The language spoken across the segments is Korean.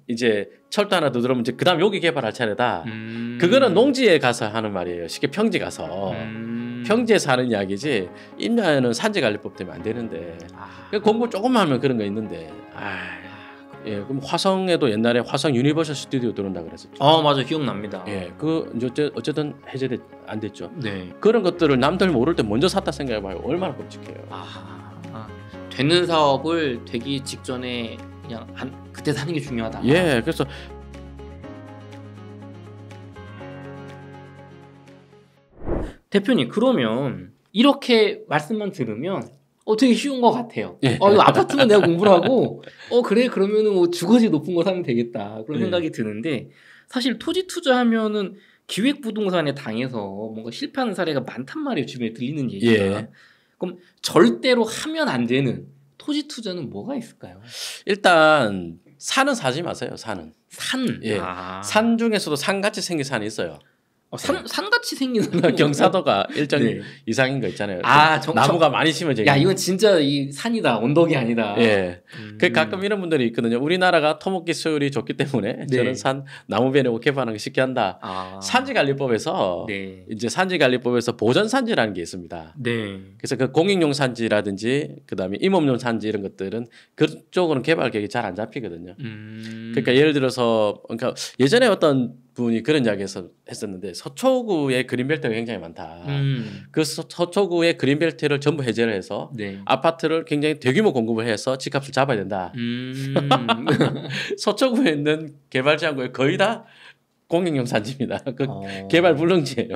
이제 철도 하나 더 들어오면 이제 그다음 여기 개발할 차례다. 그거는 농지에 가서 하는 말이에요. 쉽게 평지 가서 평지에서 하는 이야기지 임야에는 산지관리법 때문에 안 되는데 공부 조금만 하면 그런 거 있는데 예, 그럼 화성에도 옛날에 화성 유니버설 스튜디오 들어온다 그랬었죠. 맞아 기억납니다. 예, 그 이제 어쨌든 해제돼 안 됐죠. 네. 그런 것들을 남들 모를 때 먼저 샀다 생각해봐요. 얼마나 끔찍해요. 되는 사업을 되기 직전에 그냥 그때 사는 게 중요하다. 예, 그래서 대표님 그러면 이렇게 말씀만 들으면 되게 쉬운 것 같아요. 예. 이거 아파트만 내가 공부를 하고 그래 그러면은 뭐 주거지 높은 거 사면 되겠다 그런 생각이 드는데 사실 토지 투자하면은 기획부동산에 당해서 뭔가 실패하는 사례가 많단 말이에요. 주변에 들리는 얘기가. 예. 그럼 절대로 하면 안 되는 토지 투자는 뭐가 있을까요? 일단 산은 사지 마세요. 산은. 산. 예. 산 중에서도 산같이 생긴 산이 있어요. 산같이 생긴 경사도가 일정 이상인 거 있잖아요. 나무가 많이 심어져. 야 이건 진짜 이 산이다 언덕이 아니다. 예. 그 가끔 이런 분들이 있거든요. 우리나라가 토목 기술이 좋기 때문에 저는 산 나무 베내고 개발하는 게 쉽게 한다. 산지관리법에서 이제 산지관리법에서 보전산지라는 게 있습니다. 네. 그래서 그 공익용 산지라든지 그다음에 임업용 산지 이런 것들은 그쪽으로는 개발 계획이 잘 안 잡히거든요. 그러니까 예를 들어서 그러니까 예전에 어떤 분이 그런 이야기 했었는데 서초구에 그린벨트가 굉장히 많다. 그 서초구의 그린벨트를 전부 해제를 해서 아파트를 굉장히 대규모 공급을 해서 집값을 잡아야 된다. 서초구에 있는 개발 지역구에 거의 다 공익용 산지입니다. 그 개발 불능지예요.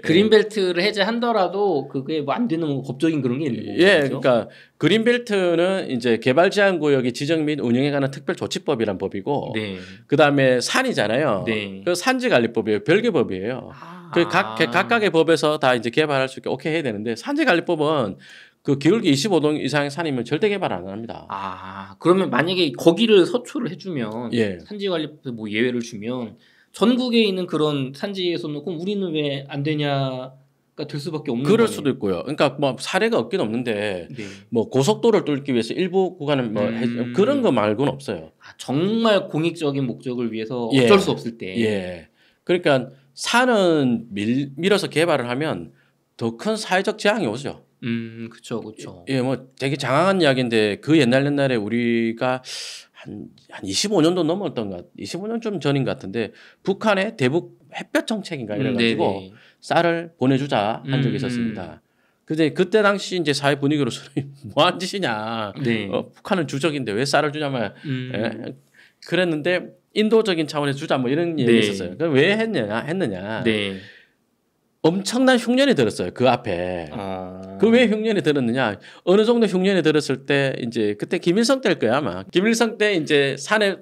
그린벨트를 해제한더라도 그게 뭐 안 되는 뭐 법적인 그런 게 있는 거죠. 예, 그러니까 그린벨트는 이제 개발 제한 구역의 지정 및 운영에 관한 특별조치법이란 법이고, 그 다음에 산이잖아요. 그 산지관리법이에요. 별개법이에요. 그 각각의 법에서 다 이제 개발할 수 있게 오케이 해야 되는데 산지관리법은 그 기울기 25동 이상의 산이면 절대 개발 안 합니다. 그러면 만약에 거기를 서초를 해주면 산지관리법에 뭐 예외를 주면. 전국에 있는 그런 산지에서는 그럼 우리는 왜 안 되냐가 될 수밖에 없는 거예요. 그럴 수도 있고요. 그러니까 뭐 사례가 없긴 없는데 뭐 고속도로를 뚫기 위해서 일부 구간은 뭐 그런 거 말고는 없어요. 정말 공익적인 목적을 위해서 어쩔 수 없을 때. 예. 그러니까 산은 밀어서 개발을 하면 더 큰 사회적 재앙이 오죠. 그렇죠. 예, 뭐 되게 장황한 이야기인데 그 옛날에 우리가 한 25년도 넘었던 것 25년 좀 전인 것 같은데 북한의 대북 햇볕 정책인가 이래가지고 쌀을 보내주자 한 적이 있었습니다. 근데 그때 당시 이제 사회 분위기로서는 뭐한 짓이냐. 북한은 주적인데 왜 쌀을 주냐면 그랬는데 인도적인 차원에서 주자 뭐 이런 얘기 있었어요. 그럼 왜 했느냐. 엄청난 흉년이 들었어요. 그 앞에. 그 왜 흉년이 들었느냐? 어느 정도 흉년이 들었을 때 이제 그때 김일성 때일 거야 아마. 김일성 때 이제 산에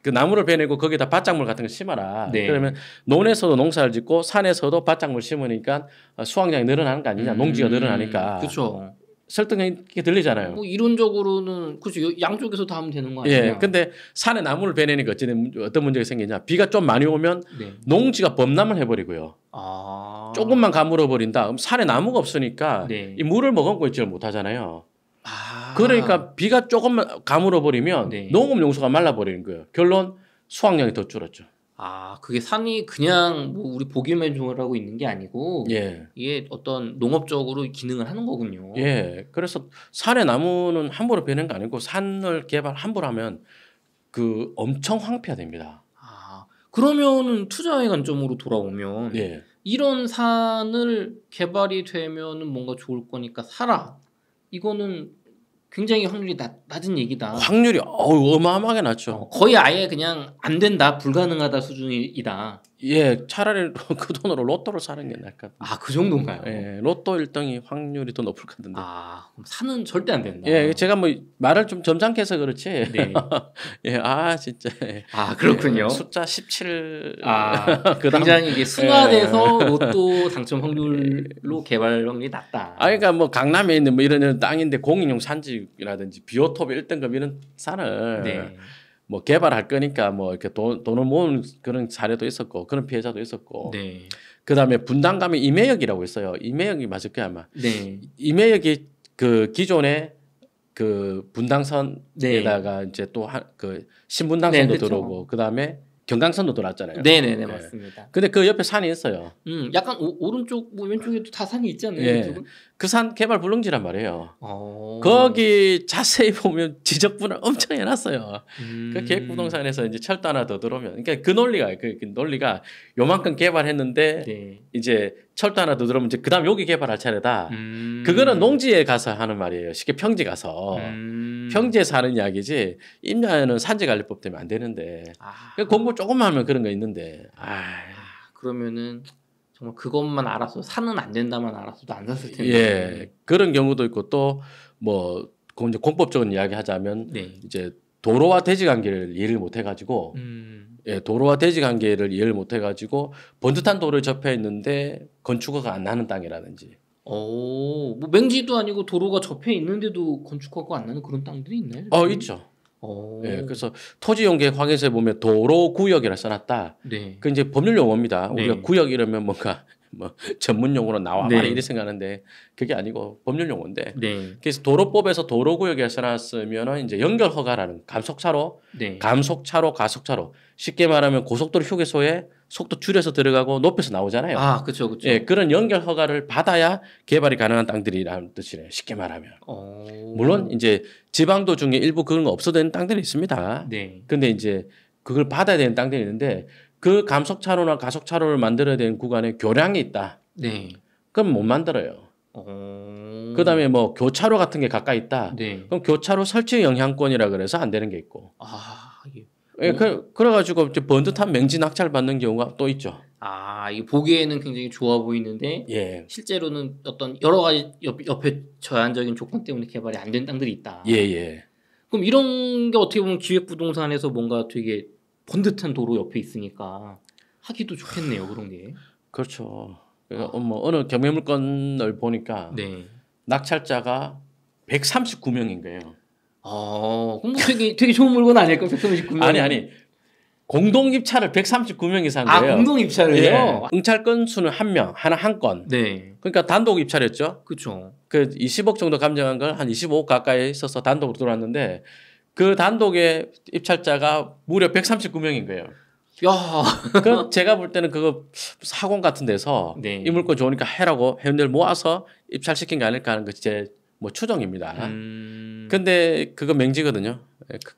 그 나무를 베내고 거기다 밭작물 같은 거 심어라. 그러면 논에서도 농사를 짓고 산에서도 밭작물 심으니까 수확량이 늘어나는 거 아니냐? 농지가 늘어나니까. 그렇죠. 설득이 들리잖아요. 뭐 이론적으로는 그렇죠. 양쪽에서 다 하면 되는 거 아니에요? 예. 근데 산에 나무를 베내니까 어떤 문제가 생기냐? 비가 좀 많이 오면 농지가 범람을 해버리고요. 조금만 가물어 버린다. 그럼 산에 나무가 없으니까 이 물을 머금고 있지를 못하잖아요. 그러니까 비가 조금만 가물어 버리면 농업 용수가 말라 버리는 거예요. 결론 수확량이 더 줄었죠. 그게 산이 그냥 뭐 우리 보기만 좋으라고 있는 게 아니고 이게 어떤 농업적으로 기능을 하는 거군요. 예. 그래서 산에 나무는 함부로 베는 거 아니고 산을 개발 함부로 하면 그 엄청 황폐화됩니다. 그러면은 투자의 관점으로 돌아오면 이런 산을 개발이 되면은 뭔가 좋을 거니까 사라. 이거는 굉장히 확률이 낮은 얘기다. 확률이 어마어마하게 낮죠. 거의 아예 그냥 안 된다, 불가능하다 수준이다. 예, 차라리 그 돈으로 로또를 사는 게 나을 것 같아요. 그 정도인가요? 예, 로또 1등이 확률이 더 높을 것 같은데. 그럼 사는 절대 안 된다. 예, 제가 뭐 말을 좀 점잖게 해서 그렇지. 예, 진짜. 그렇군요. 예, 숫자 17. 굉장히 이게 순화돼서 로또 당첨 확률로 개발 확률이 낮다. 그러니까 뭐 강남에 있는 뭐 이런 땅인데 공인용 산지라든지 비오톱 1등급 이런 산을 뭐 개발할 거니까 뭐 이렇게 돈을 모으는 그런 사례도 있었고 그런 피해자도 있었고. 그다음에 분당감에 임해역이라고 있어요. 임해역이 맞을 거야 아마. 임해역이 그 기존에 그 분당선에다가 이제 또 그 신분당선도 들어오고 그다음에 경강선도 들어왔잖아요. 네네네 맞습니다. 근데 그 옆에 산이 있어요. 약간 오른쪽 뭐 왼쪽에도 다 산이 있지 않나요? 예. 그 산 개발 불능지란 말이에요. 거기 자세히 보면 지적분을 엄청 해놨어요. 그 계획부동산에서 이제 철도 하나 더 들어오면, 그러니까 그 논리가 그 논리가 요만큼 개발했는데 네. 이제 철도 하나 더 들어오면 이제 그다음 여기 개발할 차례다. 그거는 농지에 가서 하는 말이에요. 쉽게 평지 가서 평지에 사는 이야기지 임야에는 산지관리법 때문에 안 되는데 공부 조금만 하면 그런 거 있는데. 그러면은. 정말 그것만 알아서 산은 안 된다만 알았어도 안 샀을 텐데. 예, 그런 경우도 있고 또 뭐 이제 공법적인 이야기 하자면 이제 도로와 대지 관계를 이해를 못 해가지고 예, 도로와 대지 관계를 이해를 못 해가지고 번듯한 도로에 접해 있는데 건축허가 안 나는 땅이라든지. 뭐 맹지도 아니고 도로가 접해 있는데도 건축허가 안 나는 그런 땅들이 있나요? 있죠. 예, 그래서 토지용계 확인서에 보면 도로구역이라 써놨다. 그 이제 법률 용어입니다. 우리가 구역 이러면 뭔가 뭐 전문 용어로 나와 말이 이래 생각하는데 그게 아니고 법률 용어인데. 그래서 도로법에서 도로구역에 써놨으면은 이제 연결 허가라는 감속차로, 가속차로 쉽게 말하면 고속도로 휴게소에 속도 줄여서 들어가고 높여서 나오잖아요. 그렇죠. 예, 그런 연결 허가를 받아야 개발이 가능한 땅들이라는 뜻이래요. 쉽게 말하면. 물론 이제 지방도 중에 일부 그런 거 없어도 되는 땅들이 있습니다. 근데 이제 그걸 받아야 되는 땅들이 있는데 그 감속차로나 가속차로를 만들어야 되는 구간에 교량이 있다. 그럼 못 만들어요. 그다음에 뭐 교차로 같은 게 가까이 있다. 그럼 교차로 설치 영향권이라 그래서 안 되는 게 있고. 예, 그래가지고 이제 번듯한 맹지 낙찰 받는 경우가 또 있죠. 이 보기에는 굉장히 좋아 보이는데 실제로는 어떤 여러 가지 옆에 제한적인 조건 때문에 개발이 안 된 땅들이 있다. 그럼 이런 게 어떻게 보면 기획부동산에서 뭔가 되게 번듯한 도로 옆에 있으니까 하기도 좋겠네요, 그런 게. 그렇죠. 그러니까 뭐 어느 경매물건을 보니까 낙찰자가 139명인 거예요. 그럼 뭐 되게 좋은 물건 아닐까? 139명. 아니. 공동 입찰을 139명이 산 거예요. 공동 입찰을요? 응찰 건수는 한 명, 한 건. 그러니까 단독 입찰했죠. 그렇죠. 그 20억 정도 감정한 걸 한 25억 가까이 있어서 단독으로 들어왔는데 그 단독의 입찰자가 무려 139명인 거예요. 그 제가 볼 때는 그거 사공 같은 데서 이 물건 좋으니까 해라고 회원들 모아서 입찰시킨 게 아닐까 하는 것이 제 뭐 추정입니다. 근데 그거 맹지거든요.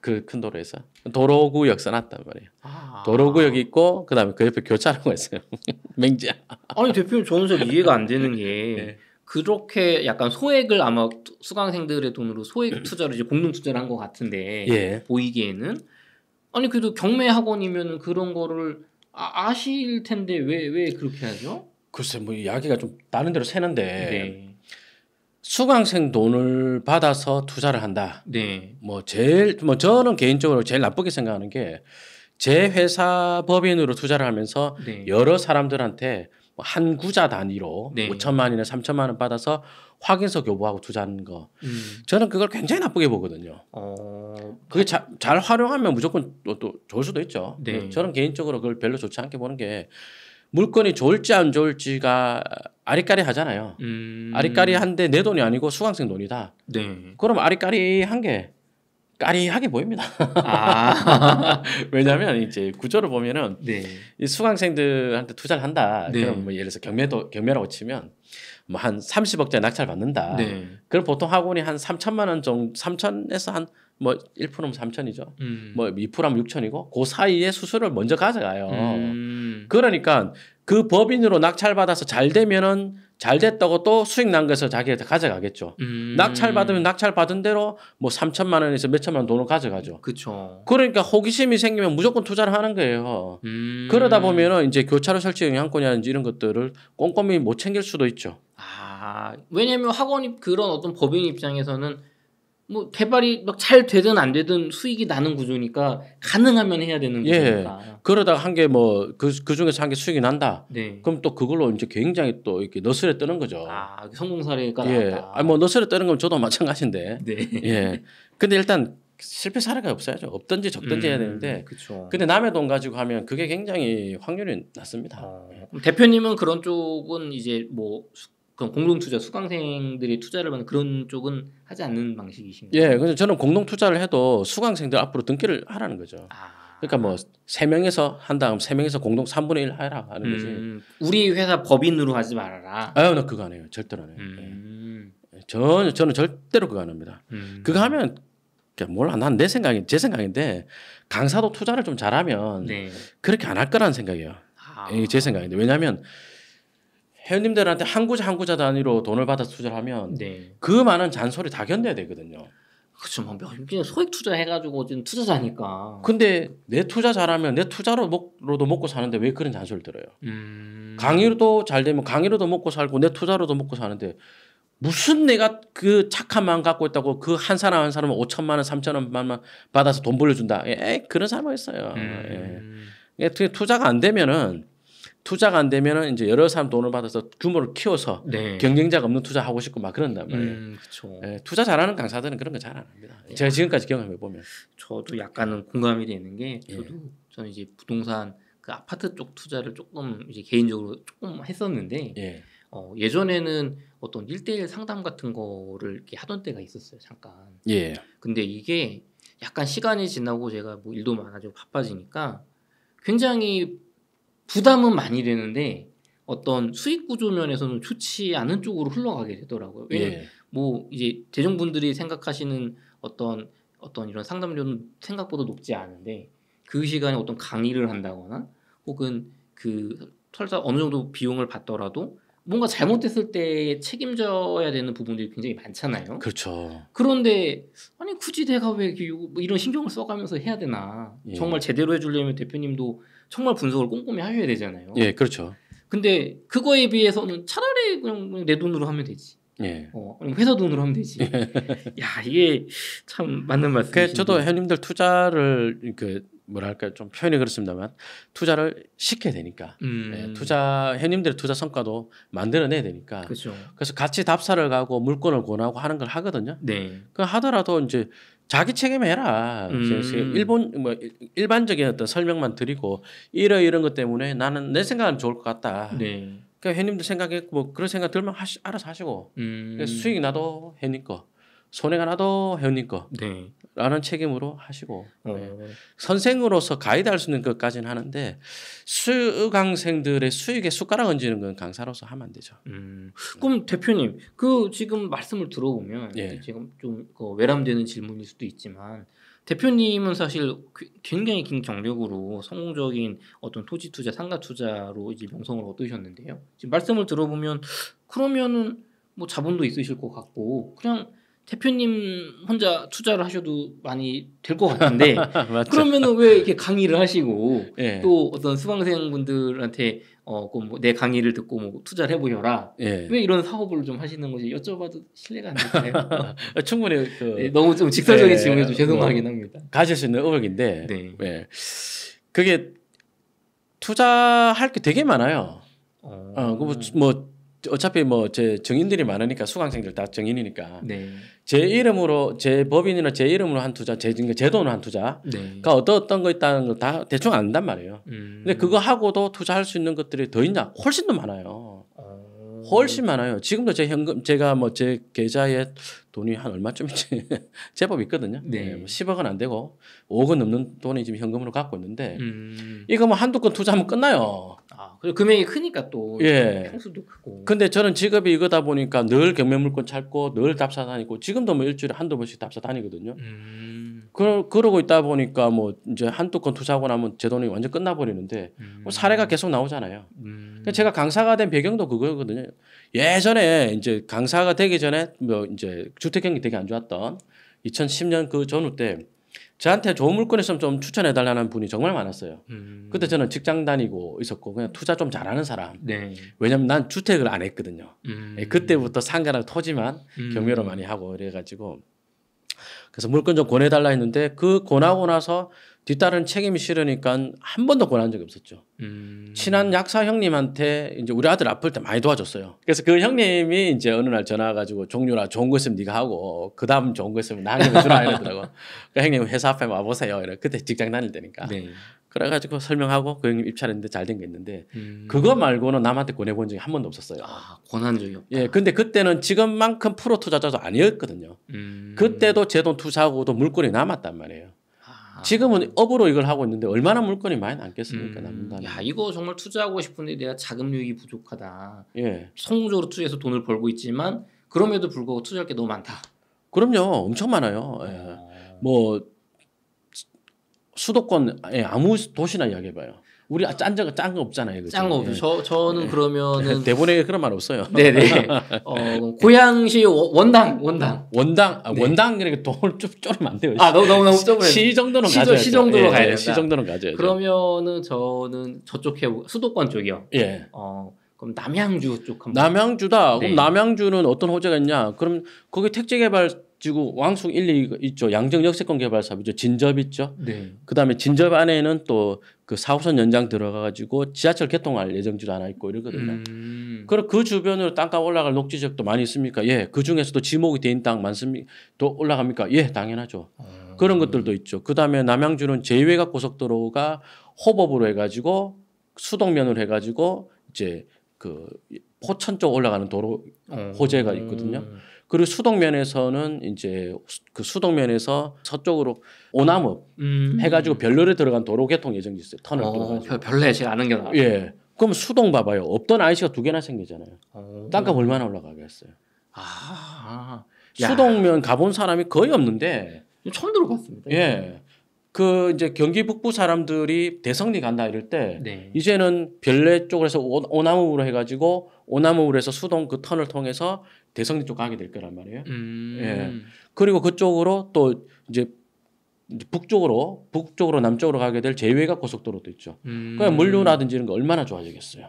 그 큰 도로에서 도로구역 써놨단 말이에요. 도로구역이 있고 그다음에 그 옆에 교차로가 있어요. 맹지야. 아니 대표님 저는 잘 이해가 안 되는 게 그렇게 약간 소액을 아마 수강생들의 돈으로 소액 투자를 이제 공동 투자를 한 것 같은데 보이기에는 아니 그래도 경매 학원이면은 그런 거를 아실 텐데 왜 그렇게 하죠? 글쎄 뭐 이야기가 좀 다른 데로 새는데. 수강생 돈을 받아서 투자를 한다. 뭐 저는 개인적으로 제일 나쁘게 생각하는 게 제 회사 법인으로 투자를 하면서 여러 사람들한테 한 구자 단위로 5천만 원이나 3천만 원 받아서 확인서 교부하고 투자하는 거. 저는 그걸 굉장히 나쁘게 보거든요. 그게 잘 활용하면 무조건 또 좋을 수도 있죠. 저는 개인적으로 그걸 별로 좋지 않게 보는 게 물건이 좋을지 안 좋을지가 아리까리하잖아요. 아리까리한데 내 돈이 아니고 수강생 돈이다. 그럼 아리까리한 게 까리하게 보입니다. 왜냐하면 이제 구조를 보면은 이 수강생들한테 투자를 한다. 그럼 뭐 예를 들어서 경매라고 치면 뭐 한 30억짜리 낙찰 받는다. 그럼 보통 학원이 한 3천만 원 정도, 3천에서 한 뭐 1%면 3천이죠. 뭐 2%하면 6천이고 그 사이에 수수료를 먼저 가져가요. 그러니까 그 법인으로 낙찰 받아서 잘 되면은 잘 됐다고 또 수익 난 것을 자기가 가져가겠죠. 낙찰 받으면 낙찰 받은 대로 뭐 3천만 원에서 몇 천만 원 돈을 가져가죠. 그러니까 호기심이 생기면 무조건 투자를 하는 거예요. 그러다 보면은 이제 교차로 설치 영향권이라든지 이런 것들을 꼼꼼히 못 챙길 수도 있죠. 왜냐하면 학원이 그런 어떤 법인 입장에서는 뭐 개발이 막 잘 되든 안 되든 수익이 나는 구조니까 가능하면 해야 되는 구조니까. 그러다가 한 개 뭐 그 중에서 한 개 수익이 난다. 그럼 또 그걸로 이제 굉장히 또 이렇게 너스레 뜨는 거죠. 성공 사례가 나왔다. 뭐 너스레 뜨는 건 저도 마찬가지인데. 근데 일단 실패 사례가 없어야죠. 없든지 적든지 해야 되는데. 근데 남의 돈 가지고 하면 그게 굉장히 확률이 낮습니다. 대표님은 그런 쪽은 이제 뭐 그럼 공동 투자 수강생들이 투자를 받는 그런 쪽은 하지 않는 방식이신가요? 예, 그래서 저는 공동 투자를 해도 수강생들 앞으로 등기를 하라는 거죠. 그러니까 뭐 3명에서 한 다음 3명에서 공동 3분의 1 하라 하는 거지. 우리 회사 법인으로 하지 말아라. 아유, 나 그거 안 해요. 절대로 안 해요. 저는 절대로 그거 안 합니다. 그거 하면 몰라, 난 제 생각인데 강사도 투자를 좀 잘하면 그렇게 안 할 거라는 생각이에요. 이게 제 생각인데, 왜냐하면 회원님들한테 한 구자 단위로 돈을 받아서 투자를 하면 그 많은 잔소리 다 견뎌야 되거든요. 그렇죠. 뭐 소액 투자 해가지고 지금 투자자니까. 근데 내 투자 잘하면 내 투자로도 먹고 사는데 왜 그런 잔소리를 들어요? 강의로도 잘 되면 강의로도 먹고 살고 내 투자로도 먹고 사는데 무슨 내가 그 착한 마음 갖고 있다고 그 한 사람은 5천만 원, 3천원만 받아서 돈 벌려준다. 그런 사람이 있어요. 투자가 안 되면은 이제 여러 사람 돈을 받아서 규모를 키워서 경쟁자가 없는 투자 하고 싶고 막 그런단 말이에요. 투자 잘하는 강사들은 그런 거 잘 안 합니다. 제가 지금까지 경험해 보면. 저도 약간은 공감이 되는 게 저는 이제 부동산 그 아파트 쪽 투자를 조금 이제 개인적으로 조금 했었는데 예전에는 어떤 1대1 상담 같은 거를 이렇게 하던 때가 있었어요, 잠깐. 근데 이게 약간 시간이 지나고 제가 뭐 일도 많아지고 바빠지니까 굉장히 부담은 많이 되는데 어떤 수익 구조 면에서는 좋지 않은 쪽으로 흘러가게 되더라고요. 왜냐면 뭐 이제 대중분들이 생각하시는 어떤 이런 상담료는 생각보다 높지 않은데 그 시간에 어떤 강의를 한다거나 혹은 그 설사 어느 정도 비용을 받더라도 뭔가 잘못됐을 때 책임져야 되는 부분들이 굉장히 많잖아요. 그렇죠. 그런데 아니 굳이 내가 왜 뭐 이런 신경을 써가면서 해야 되나? 정말 제대로 해주려면 대표님도 정말 분석을 꼼꼼히 하셔야 되잖아요. 그렇죠. 근데 그거에 비해서는 차라리 그냥 내 돈으로 하면 되지. 회사 돈으로 하면 되지. 야, 이게 참 맞는 말씀이신데. 저도 회원님들 투자를 뭐랄까 좀 표현이 그렇습니다만 투자를 시켜야 되니까 회원님들의 투자 성과도 만들어내야 되니까. 그래서 같이 답사를 가고 물건을 권하고 하는 걸 하거든요. 그 하더라도 이제 자기 책임해라. 일반적인 어떤 설명만 드리고 이런 것 때문에 나는 내 생각은 좋을 것 같다. 그러니까 회원님들 생각에 뭐 그런 생각 들면 알아서 하시고 수익이 나도 회원님 거, 손해가 나도 회원님 거. 라는 책임으로 하시고 선생으로서 가이드할 수 있는 것까지는 하는데 수강생들의 수익에 숟가락 얹는 건 강사로서 하면 안 되죠. 그럼 대표님 그 지금 말씀을 들어보면 지금 좀 외람되는 질문일 수도 있지만 대표님은 사실 굉장히 긴 경력으로 성공적인 어떤 토지 투자, 상가 투자로 이제 명성을 얻으셨는데요. 지금 말씀을 들어보면 그러면은 뭐 자본도 있으실 것 같고 그냥 대표님 혼자 투자를 하셔도 많이 될 것 같은데 그러면은 왜 이렇게 강의를 하시고 또 어떤 수강생분들한테 뭐 내 강의를 듣고 뭐 투자를 해보셔라 왜 이런 사업을 좀 하시는 건지 여쭤봐도 실례가 안 될까요? 충분히 너무 좀 직설적인 질문해서 죄송하긴 합니다. 가질 수 있는 의혹인데 그게 투자할 게 되게 많아요. 어차피 제 정인들이 많으니까 수강생들 다 정인이니까 제 이름으로 제 법인이나 제 이름으로 한 투자 제 돈으로 한 투자가 어떤 거 있다는 걸 다 대충 안단 말이에요. 근데 그거 하고도 투자할 수 있는 것들이 더 있냐? 훨씬 더 많아요. 훨씬 많아요. 지금도 제가 제 계좌에 돈이 한 얼마쯤인지 제법 있거든요. 10억은 안 되고 5억은 넘는 돈이 지금 현금으로 갖고 있는데 이거 뭐 한두 건 투자하면 끝나요. 그리고 금액이 크니까 또 평수도 크고. 근데 저는 직업이 이거다 보니까 늘 경매물건 찾고 늘 답사 다니고 지금도 뭐 일주일에 한두 번씩 답사 다니거든요. 그러고 있다 보니까 뭐 이제 한두 건 투자하고 나면 제 돈이 완전 끝나버리는데 사례가 계속 나오잖아요. 제가 강사가 된 배경도 그거거든요. 예전에 이제 강사가 되기 전에 뭐 이제 주택 경기 되게 안 좋았던 2010년 그 전후 때 저한테 좋은 물건 있으면 좀 추천해 달라는 분이 정말 많았어요. 그때 저는 직장 다니고 있었고 그냥 투자 좀 잘하는 사람. 왜냐면 난 주택을 안 했거든요. 그때부터 상가랑 토지만 경매로 많이 하고 이래가지고 그래서 물건 좀 권해달라 했는데 그 권하고 나서 뒤따른 책임이 싫으니까 한 번도 권한 적이 없었죠. 친한 약사 형님한테 이제 우리 아들 아플 때 많이 도와줬어요. 그래서 그 형님이 이제 어느 날 전화 와가지고 종류라 좋은 거 있으면 네가 하고 그 다음 좋은 거 있으면 나한테 주라 이러더라고. 그 형님 회사 앞에 와보세요. 그때 직장 다닐 때니까. 그래가지고 설명하고 그 형님 입찰했는데 잘 된 게 있는데 그거 말고는 남한테 권해본 적이 한 번도 없었어요. 아, 권한 적이 없다. 예, 근데 그때는 지금만큼 프로 투자자도 아니었거든요. 그때도 제 돈 투자하고도 물건이 남았단 말이에요. 지금은 업으로 이걸 하고 있는데 얼마나 물건이 많이 남겠습니까? 남는다는. 야, 이거 정말 투자하고 싶은데 내가 자금력이 부족하다. 예. 성공적으로 투자해서 돈을 벌고 있지만 그럼에도 불구하고 투자할 게 너무 많다. 그럼요, 엄청 많아요. 예. 뭐 수도권 아무 도시나 이야기해봐요. 우리 짠 거 없잖아요. 짠 거 없죠. 저는 그러면은 대본에 그런 말 없어요. 네네. 고양시 원당. 원당 이렇게 돈을 좀 쪼르면 안 돼요. 너무 쪼르면 시 정도는 가져야 시 정도로 가야 된다. 시 정도는 가져야죠. 그러면은 저는 저쪽 수도권 쪽이요. 예. 그럼 남양주 쪽 한번. 남양주다. 네. 그럼 남양주는 어떤 호재가 있냐? 그럼 거기 택지개발지구 왕숙 1, 2 있죠. 양정 역세권 개발 사업이죠. 진접 있죠. 네. 그다음에 진접 안에는 또 그 4호선 연장 들어가가지고 지하철 개통할 예정지도 하나 있고 이러거든요. 그리고 그 주변으로 땅값 올라갈 녹지지역도 많이 있습니까? 예. 그 중에서도 지목이 된 땅 많습니까? 또 올라갑니까? 예, 당연하죠. 그런 것들도 있죠. 그다음에 남양주는 제2외곽 고속도로가 호법으로 해가지고 수동면으로 해가지고 이제 그 포천 쪽 올라가는 도로 호재가 있거든요. 그리고 수동면에서는 이제 그 수동면에서 서쪽으로 오남읍 해가지고 별로에 들어간 도로 개통 예정이 있어요. 터널 들어가지고. 별로에 제가 아는 게 나와요. 예. 그럼 수동 봐봐요. 없던 IC가 2개나 생기잖아요. 땅값 얼마나 올라가겠어요. 수동면 가본 사람이 거의 없는데 처음 들어봤습니다. 예. 그 이제 경기 북부 사람들이 대성리 간다 이럴 때 네. 이제는 별내 쪽에서 오남읍으로 해가지고 오남읍으로 해서 수동 그 터널 통해서 대성리 쪽 가게 될 거란 말이에요. 예. 그리고 그쪽으로 또 이제 북쪽으로 남쪽으로 가게 될 제2외곽 고속도로도 있죠. 그러니까 물류라든지 이런 거 얼마나 좋아지겠어요.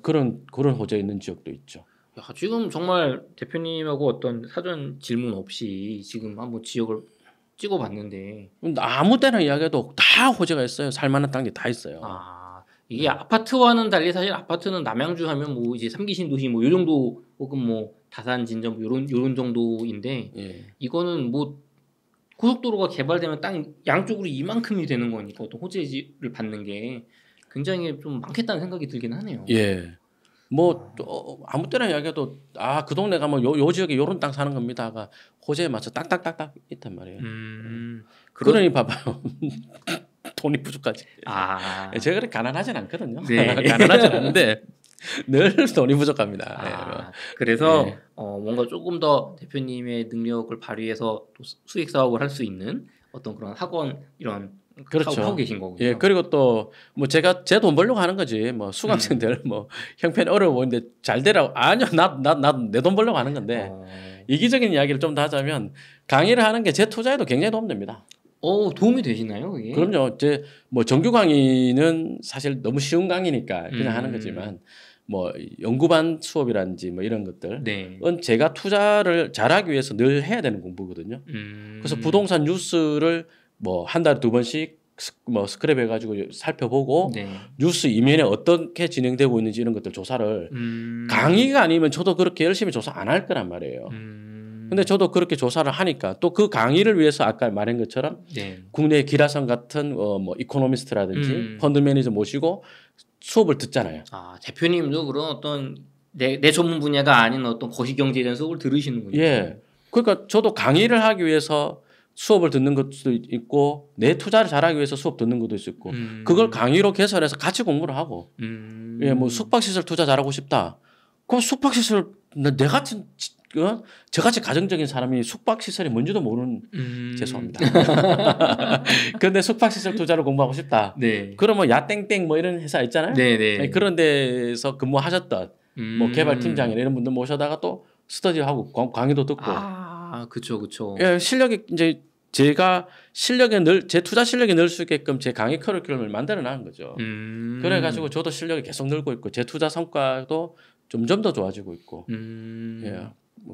그런 호재 있는 지역도 있죠. 야, 지금 정말 대표님하고 어떤 사전 질문 없이 지금 한번 지역을 찍어봤는데 아무 때나 이야기해도 다 호재가 있어요. 살만한 땅이 다 있어요. 이게 아파트와는 달리 사실 아파트는 남양주 하면 뭐 이제 3기 신도시 뭐 요 정도 혹은 뭐 다산 진전 뭐 요런 정도인데 이거는 뭐 고속도로가 개발되면 땅 양쪽으로 이만큼이 되는 거니까 어떤 호재를 받는 게 굉장히 좀 많겠다는 생각이 들긴 하네요. 예. 뭐 아무 때나 이야기해도 그 동네 가면 요 지역에 요런 땅 사는 겁니다가 호재에 맞춰 딱딱딱딱 있단 말이에요. 그러니 봐봐요. 돈이 부족하지. 제가 그렇게 가난하진 않거든요. 네. 가난하진 않은데 늘 돈이 부족합니다. 그래서 뭔가 조금 더 대표님의 능력을 발휘해서 또 수익 사업을 할 수 있는 어떤 그런 학원 이런 그렇죠. 하고 계신 거군요. 예, 그리고 또 뭐 제가 제 돈 벌려고 하는 거지. 뭐 수강생들 뭐 형편이 어려워 보이는데 잘 되라고 아니요, 나 내 돈 벌려고 하는 건데 이기적인 이야기를 좀 더 하자면 강의를 하는 게 제 투자에도 굉장히 도움됩니다. 도움이 되시나요, 그게? 그럼요. 뭐 정규 강의는 사실 너무 쉬운 강의니까 그냥 하는 거지만 뭐 연구반 수업이라든지 뭐 이런 것들은 제가 투자를 잘하기 위해서 늘 해야 되는 공부거든요. 그래서 부동산 뉴스를 뭐 한 달에 2번씩 뭐 스크랩 해가지고 살펴보고 뉴스 이면에 어떻게 진행되고 있는지 이런 것들 조사를 강의가 아니면 저도 그렇게 열심히 조사 안 할 거란 말이에요. 근데 저도 그렇게 조사를 하니까 또 그 강의를 위해서 아까 말한 것처럼 국내 기라성 같은 뭐 이코노미스트라든지 펀드 매니저 모시고 수업을 듣잖아요. 대표님도 그런 어떤 내 전문 분야가 아닌 어떤 거시경제에 대한 수업을 들으시는군요. 예. 그러니까 저도 강의를 하기 위해서 수업을 듣는 것도 있고 내 투자를 잘하기 위해서 수업 듣는 것도 있고 그걸 강의로 개설해서 같이 공부를 하고 예, 뭐 숙박시설 투자 잘하고 싶다. 그럼 숙박시설 내 같은 저같이 가정적인 사람이 숙박시설이 뭔지도 모르는 죄송합니다. 그런데 숙박시설 투자를 공부하고 싶다. 그러면 야땡땡 뭐 이런 회사 있잖아요. 그런 데서 근무하셨던 뭐 개발팀장이나 이런 분들 모셔다가 또 스터디하고 강의도 듣고. 그쵸. 예, 실력이 이제 제가 제 투자 실력이 늘 수 있게끔 제 강의 커리큘럼을 만들어 나간 거죠. 그래가지고 저도 실력이 계속 늘고 있고 제 투자 성과도 점점 더 좋아지고 있고. 예.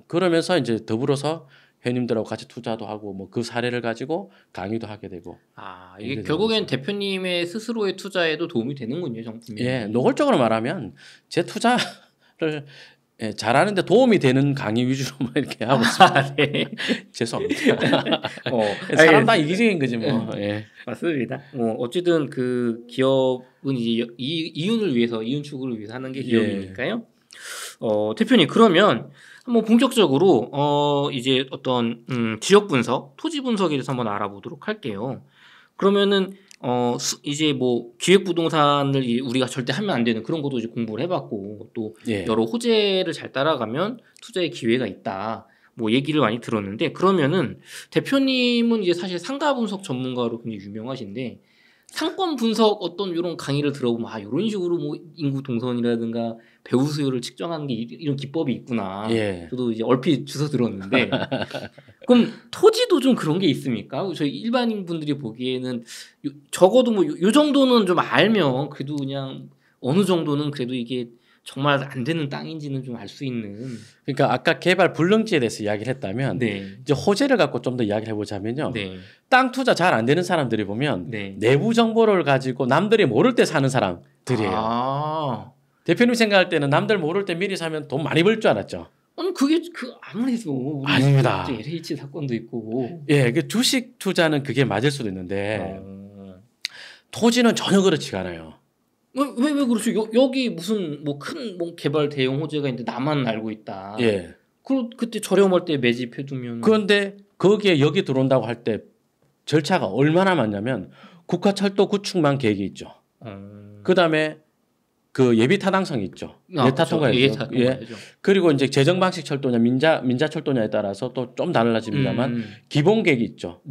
그러면서 이제 더불어서 회원님들하고 같이 투자도 하고 뭐 그 사례를 가지고 강의도 하게 되고. 이게 결국엔 대표님의 스스로의 투자에도 도움이 되는군요, 정품이. 예, 노골적으로 말하면 제 투자를 예, 잘하는데 도움이 되는 강의 위주로만 이렇게 하고 있습니다. 네. 죄송합니다. 사람당 이기적인 거지 뭐. 예. 맞습니다. 어쨌든 그 기업은 이제 이윤을 위해서 이윤 추구를 위해서 하는 게 기업이니까요. 대표님 그러면 한번 본격적으로 이제 어떤 지역 분석, 토지 분석에 대해서 한번 알아보도록 할게요. 그러면은 이제 뭐 기획부동산을 우리가 절대 하면 안 되는 그런 것도 이제 공부를 해봤고 또 여러 호재를 잘 따라가면 투자의 기회가 있다. 뭐 얘기를 많이 들었는데 그러면은 대표님은 이제 사실 상가 분석 전문가로 굉장히 유명하신데 상권 분석 어떤 이런 강의를 들어보면 이런 식으로 뭐 인구 동선이라든가 배후 수요를 측정하는 게 이런 기법이 있구나. 저도 이제 얼핏 주워 들었는데 그럼 토지도 좀 그런 게 있습니까? 저희 일반인 분들이 보기에는 적어도 뭐 요 정도는 좀 알면 그래도 그냥 어느 정도는 그래도 이게 정말 안 되는 땅인지는 좀 알 수 있는. 그러니까 아까 개발 불능지에 대해서 이야기를 했다면 이제 호재를 갖고 좀 더 이야기를 해보자면요. 땅 투자 잘 안 되는 사람들이 보면 내부 정보를 가지고 남들이 모를 때 사는 사람들이에요. 대표님 생각할 때는 남들 모를 때 미리 사면 돈 많이 벌 줄 알았죠. 아니 그게 아무래도 아닙니다. LH 사건도 있고. 예, 그 주식 투자는 그게 맞을 수도 있는데 토지는 전혀 그렇지가 않아요. 왜 그렇죠? 여기 무슨 뭐 큰 뭐 개발 대형 호재가 있는데 나만 알고 있다. 그때 저렴할 때 매집해두면. 그런데 거기에 여기 들어온다고 할 때 절차가 얼마나 많냐면 국가철도 구축만 계획이 있죠. 그다음에 그 예비 타당성이 있죠. 예타 통과죠. 그리고 이제 재정 방식 철도냐 민자 철도냐에 따라서 또 좀 달라집니다만 기본 계획이 있죠.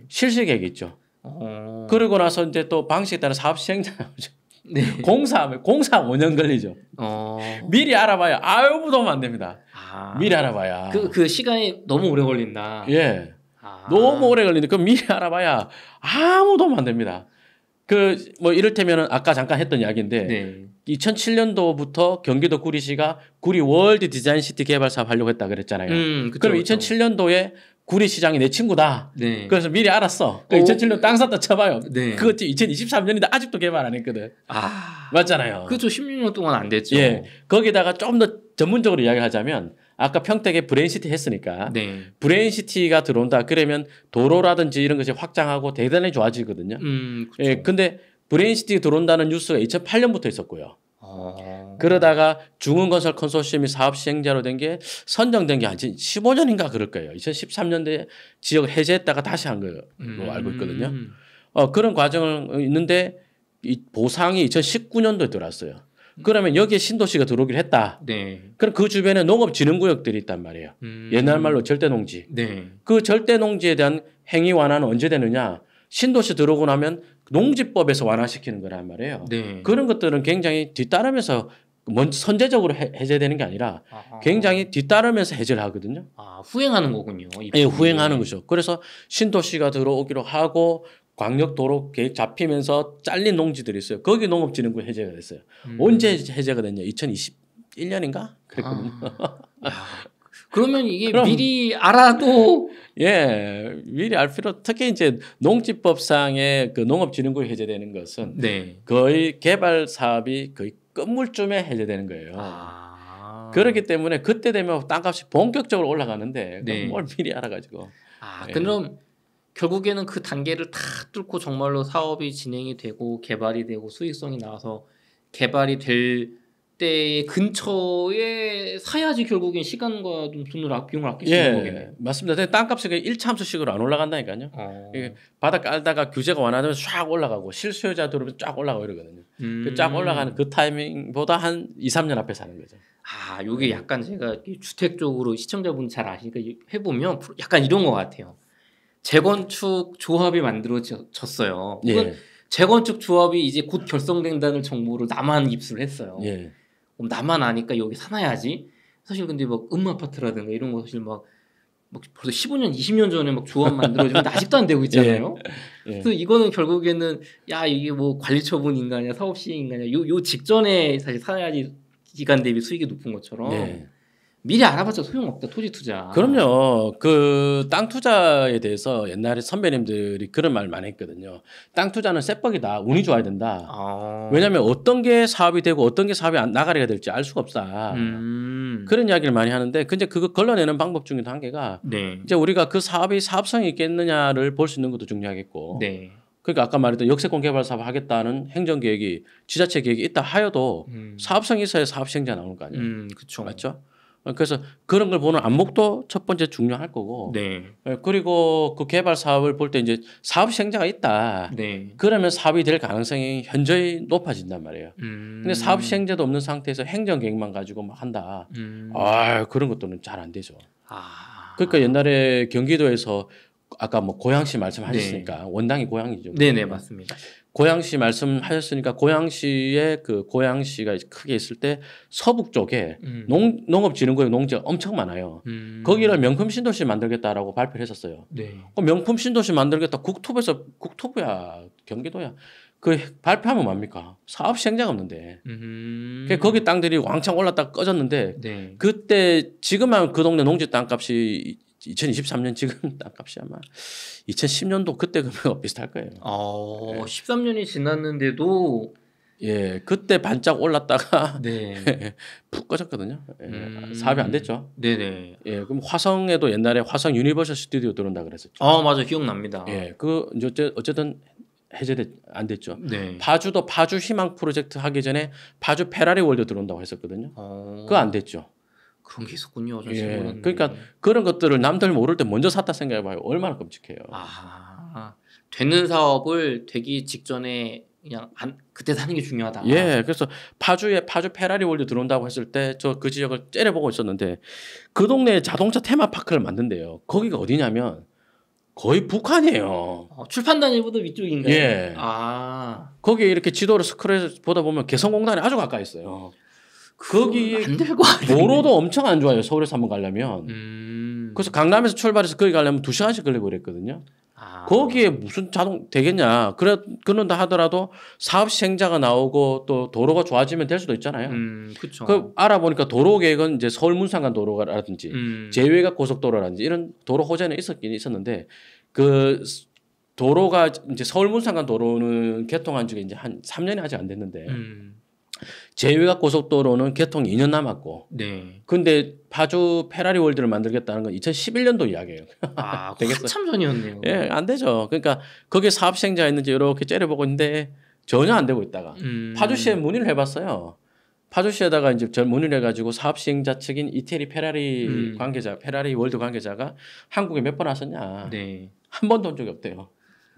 실시 계획이 있죠. 그리고 나서 이제 또 방식에 따라 사업 시행자 나오죠. 공사 5년 걸리죠. 미리 알아봐야 아무 도움 안 됩니다. 미리 알아봐야. 그 시간이 너무 오래 걸린다. 너무 오래 걸리는데 그 미리 알아봐야 아무 도움 안 됩니다. 그 뭐 이를테면 아까 잠깐 했던 이야기인데 2007년도부터 경기도 구리시가 구리 월드 디자인 시티 개발 사업 하려고 했다 그랬잖아요. 그럼 2007년도에 구리 시장이 내 친구다. 그래서 미리 알았어. 2007년 땅 샀다 쳐봐요. 그것도 2023년인데 아직도 개발 안 했거든. 맞잖아요. 그렇죠. 16년 동안 안 됐죠. 거기다가 좀 더 전문적으로 이야기하자면 아까 평택에 브레인시티 했으니까 브레인시티가 들어온다. 그러면 도로라든지 이런 것이 확장하고 대단히 좋아지거든요. 근데 브레인시티 들어온다는 뉴스가 2008년부터 있었고요. 그러다가 중흥건설 컨소시엄이 사업 시행자로 된 게 선정된 게 한 15년인가 그럴 거예요. 2013년도에 지역을 해제했다가 다시 한 걸로 알고 있거든요. 그런 과정을 있는데 이 보상이 2019년도에 들어왔어요. 그러면 여기에 신도시가 들어오기로 했다. 그럼 그 주변에 농업진흥구역들이 있단 말이에요. 옛날 말로 절대농지. 그 절대농지에 대한 행위 완화는 언제 되느냐. 신도시 들어오고 나면 농지법에서 완화시키는 거란 말이에요. 그런 것들은 굉장히 뒤따르면서 먼저 선제적으로 해제되는 게 아니라 굉장히 뒤따르면서 해제를 하거든요. 후행하는 거군요. 후행하는 거죠. 그래서 신도시가 들어오기로 하고 광역도로 계획 잡히면서 잘린 농지들이 있어요. 거기 농업진흥구 해제가 됐어요. 언제 해제가 됐냐? 2021년인가? 그랬거든요. 그러면 이게 미리 알아도 미리 알 필요. 특히 이제 농지법상의 그 농업진흥구 해제되는 것은 거의 개발 사업이 거의 끝물쯤에 해제되는 거예요. 그렇기 때문에 그때 되면 땅값이 본격적으로 올라가는데 뭘 미리 알아가지고. 그럼 결국에는 그 단계를 다 뚫고 정말로 사업이 진행이 되고 개발이 되고 수익성이 나와서 개발이 될 때 근처에 사야지 결국엔 시간과 돈을 비용을 아낄 수 있는 거겠네요. 맞습니다. 땅값이 1참수씩으로 안 올라간다니까요. 바닥 깔다가 규제가 완화되면 쫙 올라가고 실수요자 들어오면 쫙 올라가고 이러거든요. 쫙 올라가는 그 타이밍보다 한 2, 3년 앞에 사는 거죠. 요게 약간 제가 주택 쪽으로 시청자분 잘 아시니까 해보면 약간 이런 것 같아요. 재건축 조합이 만들어졌어요. 재건축 조합이 이제 곧 결성된다는 정보를 나만 입수를 했어요. 그럼 나만 아니까 여기 사놔야지. 사실 근데 막 음아파트라든가 이런 거 사실 막 벌써 15년, 20년 전에 막 조합 만들어지는데 아직도 안 되고 있잖아요. 그래서 이거는 결국에는 이게 뭐 관리처분인가냐 사업시행인가냐 요 직전에 사실 사야지 기간 대비 수익이 높은 것처럼 미리 알아봤자 소용없다. 토지 투자. 그럼요. 그 땅 투자에 대해서 옛날에 선배님들이 그런 말 많이 했거든요. 땅 투자는 쌔뻑이다. 운이 좋아야 된다. 왜냐하면 어떤 게 사업이 되고 어떤 게 사업이 나가리가 될지 알 수가 없다. 그런 이야기를 많이 하는데 근데 그거 걸러내는 방법 중에도 한 개가 네. 이제 우리가 그 사업이 사업성이 있겠느냐를 볼 수 있는 것도 중요하겠고 네. 그러니까 아까 말했던 역세권 개발 사업 하겠다는 행정계획이 지자체 계획이 있다 하여도 사업성이 있어야 사업 시행자 나오는 거 아니에요. 그렇죠. 맞죠? 그래서 그런 걸 보는 안목도 첫 번째 중요할 거고 네. 그리고 그 개발 사업을 볼 때 이제 사업 시행자가 있다. 네. 그러면 사업이 될 가능성이 현저히 높아진단 말이에요. 근데 사업 시행자도 없는 상태에서 행정 계획만 가지고 막 한다. 그런 것들은 잘 안 되죠. 그러니까 옛날에 경기도에서 아까 뭐 고양시 말씀하셨으니까 원당이 고양이죠. 네네 맞습니다. 고양시 말씀하셨으니까 고양시에 그 고양시가 크게 있을 때 서북 쪽에 농업진흥구역 농지가 엄청 많아요. 거기를 명품 신도시 만들겠다라고 발표를 했었어요. 네. 명품 신도시 만들겠다 국토부에서 국토부야 경기도야 그 발표하면 뭡니까? 사업 시행자가 없는데. 거기 땅들이 왕창 올랐다가 꺼졌는데 네. 그때 지금 하면 그 동네 농지 땅값이 2023년 지금 땅값이 아마 2010년도 그때 금액과 비슷할 거예요. 13년이 지났는데도 예, 그때 반짝 올랐다가 네. 푹 꺼졌거든요. 사업이 안 됐죠. 네네. 예, 그럼 화성에도 옛날에 화성 유니버설 스튜디오 들어온다 그랬었죠. 맞아 기억납니다. 예, 그 어쨌든 안 됐죠. 네. 파주도 파주 희망 프로젝트 하기 전에 파주 페라리 월드 들어온다고 했었거든요. 그거 안 됐죠. 그런 게 있었군요. 예, 그러니까 그런 것들을 남들 모를 때 먼저 샀다 생각해봐요. 얼마나 끔찍해요. 되는 사업을 되기 직전에 그냥 그때 사는 게 중요하다. 예, 그래서 파주 페라리 월드 들어온다고 했을 때 저 그 지역을 째려보고 있었는데 그 동네에 자동차 테마파크를 만든대요. 거기가 어디냐면 거의 북한이에요. 출판단일보다 위쪽인가요? 예. 거기 이렇게 지도를 스크롤해서 보다 보면 개성공단이 아주 가까이 있어요. 거기 안될 거 아니에요. 도로도 엄청 안 좋아요. 서울에서 한번 가려면. 그래서 강남에서 출발해서 거기 가려면 2시간씩 걸리고 그랬거든요. 거기에 무슨 자동 되겠냐. 그런다 하더라도 사업 시행자가 나오고 또 도로가 좋아지면 될 수도 있잖아요. 그렇죠. 그 알아보니까 도로 계획은 이제 서울 문산간 도로라든지 제외가 고속도로라든지 이런 도로 호재는 있었긴 있었는데 그 도로가 이제 서울 문산간 도로는 개통한 지가 이제 한 3년이 아직 안 됐는데 제외가 고속도로는 개통 2년 남았고. 네. 근데 파주 페라리 월드를 만들겠다는 건 2011년도 이야기예요. 한참 전이었네요. 예, 안 되죠. 그러니까 거기에 사업 시행자가 있는지 이렇게 째려보고 있는데 전혀 안 되고 있다가 파주시에 문의를 해봤어요. 파주시에다가 이제 문의를 해가지고 사업 시행자 측인 이태리 페라리 관계자, 페라리 월드 관계자가 한국에 몇 번 왔었냐. 네. 한 번도 온 적이 없대요.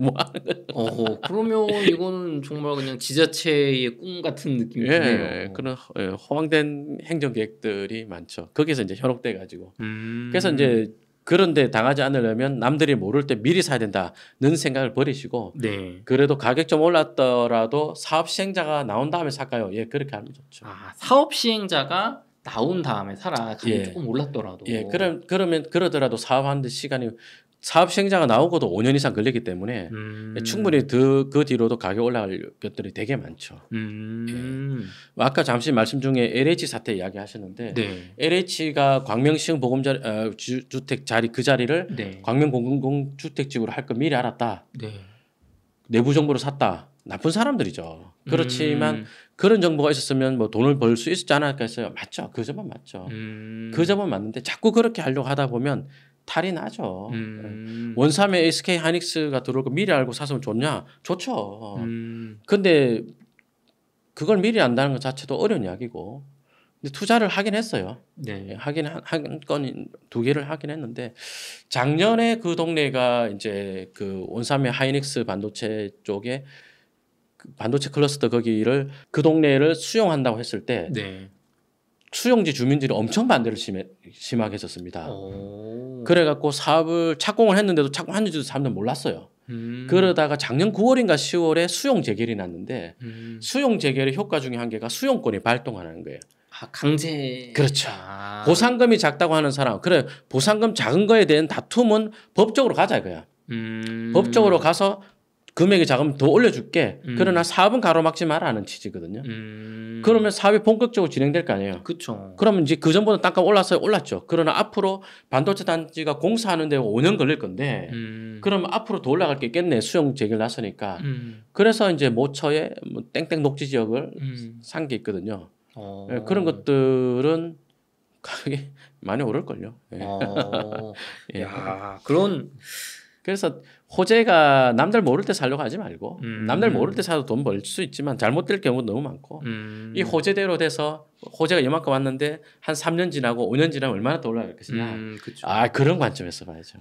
뭐 하는 거죠? 그러면 이거는 정말 그냥 지자체의 꿈 같은 느낌이 드네요. 그런 허황된 행정 계획들이 많죠. 거기서 이제 현혹돼 가지고. 그래서 이제 그런데 당하지 않으려면 남들이 모를 때 미리 사야 된다는 생각을 버리시고 네. 그래도 가격 좀 올랐더라도 사업 시행자가 나온 다음에 살까요? 예, 그렇게 하면 좋죠. 사업 시행자가 나온 다음에 사라. 조금 올랐더라도. 예, 그러면 그러더라도 사업하는데 시간이 사업 시행자가 나오고도 5년 이상 걸리기 때문에 충분히 그 뒤로도 가격 올라갈 것들이 되게 많죠. 예. 아까 잠시 말씀 중에 LH 사태 이야기하셨는데 네. LH가 광명시흥 보금자리 주택 자리 그 자리를 네. 광명 공공주택지구로 할 거 미리 알았다. 네. 내부 정보를 샀다. 나쁜 사람들이죠. 그렇지만 그런 정보가 있었으면 뭐 돈을 벌 수 있지 않을까 했어요. 맞죠. 그 점은 맞죠. 그 점은 맞는데 자꾸 그렇게 하려고 하다 보면 탈이 나죠. 원삼에 SK 하이닉스가 들어오고 미리 알고 샀으면 좋냐? 좋죠. 근데 그걸 미리 안다는 것 자체도 어려운 이야기고. 근데 투자를 하긴 했어요. 네. 하긴 한 건 2개를 하긴 했는데 작년에 그 동네가 이제 그 원삼의 하이닉스 반도체 쪽에 반도체 클러스터 거기를 그 동네를 수용한다고 했을 때 네. 수용지 주민들이 엄청 반대를 심하게 했었습니다. 그래갖고 사업을 착공을 했는데도 착공했는지도 사람들 몰랐어요. 그러다가 작년 9월인가 10월에 수용 재결이 났는데 수용 재결의 효과 중에 한 개가 수용권이 발동하는 거예요. 강제. 그렇죠. 보상금이 작다고 하는 사람, 그래 보상금 작은 거에 대한 다툼은 법적으로 가자 이거야. 법적으로 가서 금액이 작으면 더 올려줄게. 그러나 사업은 가로막지 마라는 취지거든요. 그러면 사업이 본격적으로 진행될 거 아니에요. 그렇죠. 그러면 이제 그 전보다 단가 올랐죠. 그러나 앞으로 반도체 단지가 공사하는 데 5년 걸릴 건데 그러면 앞으로 더 올라갈 게 있겠네. 수용 제기를 나서니까. 그래서 이제 모처에 뭐 땡땡 녹지 지역을 산 게 있거든요. 그런 것들은 가격이 많이 오를걸요. 예. 야, 그런. 그래서 호재가 남들 모를 때 사려고 하지 말고 남들 모를 때 사도 돈 벌 수 있지만 잘못될 경우도 너무 많고 이 호재대로 돼서 호재가 이만큼 왔는데 한 3년 지나고 5년 지나면 얼마나 더 올라갈 것이냐. 그런 관점에서 봐야죠.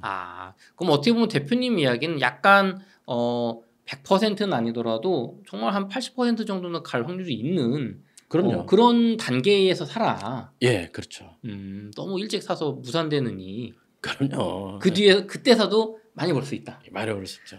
그럼 어떻게 보면 대표님 이야기는 약간 100%는 아니더라도 정말 한 80% 정도는 갈 확률이 있는 그럼요. 그런 단계에서 살아. 예, 그렇죠. 너무 일찍 사서 무산되느니. 그럼요. 그 뒤에 그때 사도 많이 벌 수 있다. 많이 벌 수 있죠.